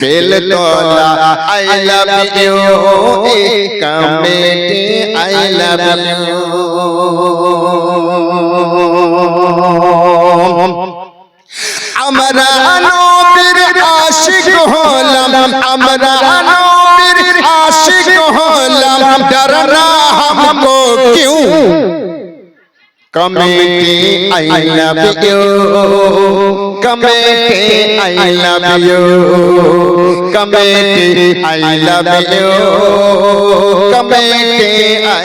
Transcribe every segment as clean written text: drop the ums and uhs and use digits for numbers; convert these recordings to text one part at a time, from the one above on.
तेल तोला I love you committee I love you আমরা নবীর আশিক হলাম আমরা নবীর আশিক হলাম डरना हमको क्यों committee I love you committee I love you committee I love you committee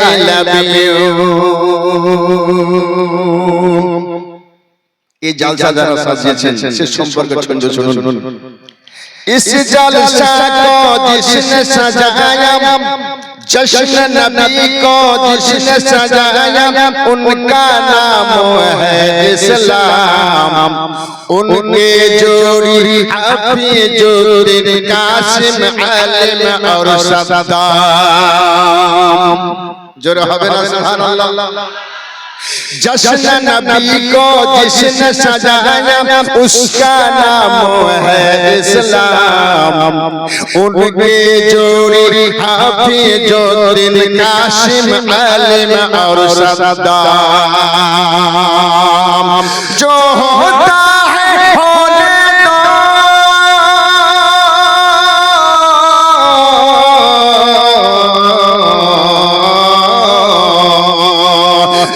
I love you ये जलसा जाना साजिয়েছেন সে সম্পর্কে ছন্দ শুনুন इस जलसा को जिसने सजाया जश्न नबी को जिसने सजाया उनका नाम है इस्लाम उनके जोड़ी हफीजुद्दीन कासिम आलिम और सद्दाम जोर হবে না सुभान जश्न नबी को जिसने सजाया उसका नाम है इस्लाम उनके जोड़ी हफीजुद्दीन कासिम आलिम और सद्दाम जो होता है होने दो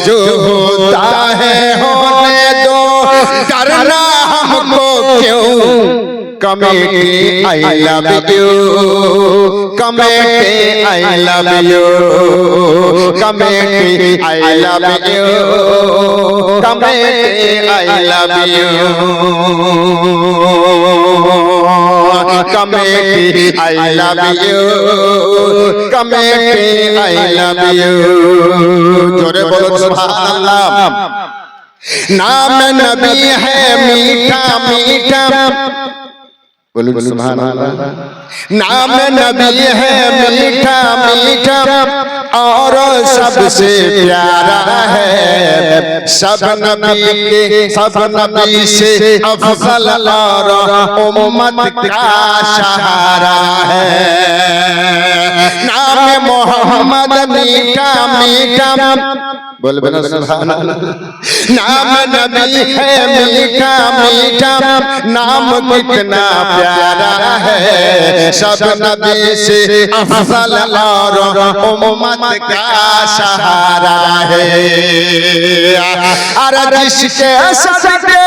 जो होता है होने दो डरना हमको क्यों committee I love you committee I love you committee I love you committee I love you committee I love you committee I love you जोरे बोलो सुभान अल्लाह नाम नबी है मीठा मीठा बोलो सुभान अल्लाह नाम नबी है मीठा मीठा और सबसे प्यारा है सब नबी से अफजल और उम्मत का सहारा है नाम मोहम्मद मीठा मीठा बोल बना सुभान अल्लाह नाम नबी है मीठा मीठा नाम कितना प्यारा है सब नबी से अफजल और उम्मत का सहारा है अरे जिसके सदके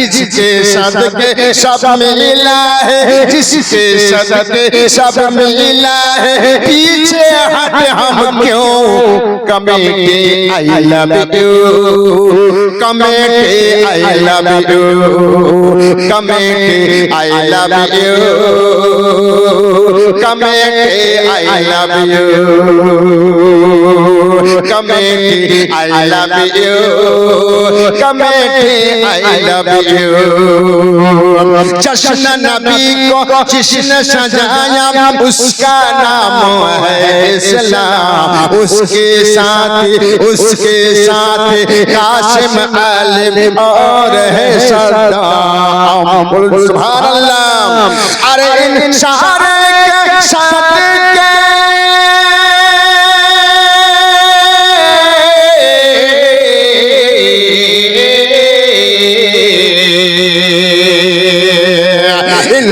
जिसके सदके सब मिला है जिसके सदके सब मिला है पीछे हट हम क्यों committee I love you committee I love you committee I love you committee I love you committee I love you committee I love you जश्न नबी को जिसने सजाया उसका नाम है इस्लाम उसके साथ कासिम आलिम और है सद्दाम सुभान अल्लाह अरे इन सारे के साथ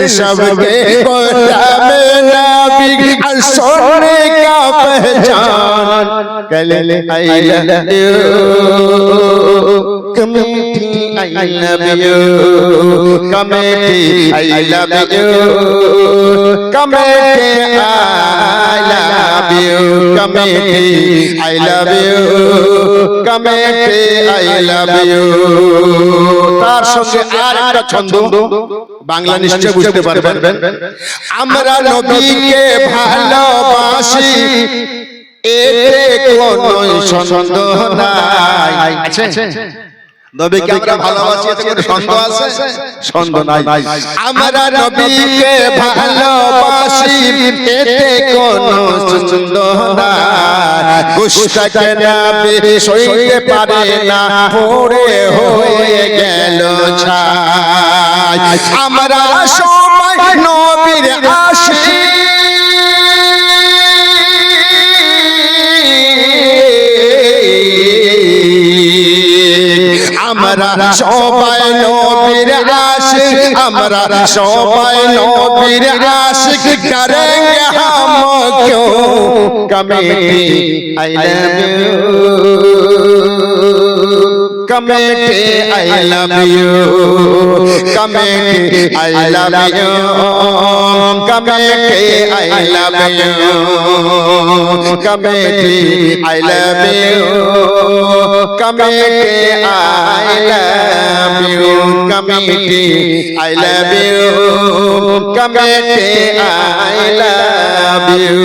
सबके गोदाम नबी सोने का पहचान कले I love you committee I love you committee I love you committee I love you committee I love you committee I love you তার সঙ্গে আরেকটা ছন্দ বাংলা নিশ্চয় বুঝতে পারবেন আমরা নবীকে ভালোবাসি এতে কোনো সন্দেহ নাই আছে নবীকে আমরা ভালোবাসি এতে কোনো সন্দেহ আছে? সন্দেহ নাই। আমরা নবীকে ভালোবাসি এতে কোনো সন্দেহ নাই। গুস্তাখে নবী সইতে পারে না, পড়ে হয়ে গেল ছাই। আমরা সবাই নবীর আশিক, আমরা সবাই নবীর আশিক, আমরা সবাই নবীর আশিক। করেंगे हम क्यों committee I love you, committee I love you, committee I love you, committee I love you, committee I love you, committee I love you, committee I love you, committee I love you,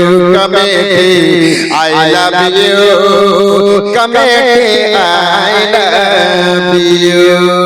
committee I love you, committee I love you.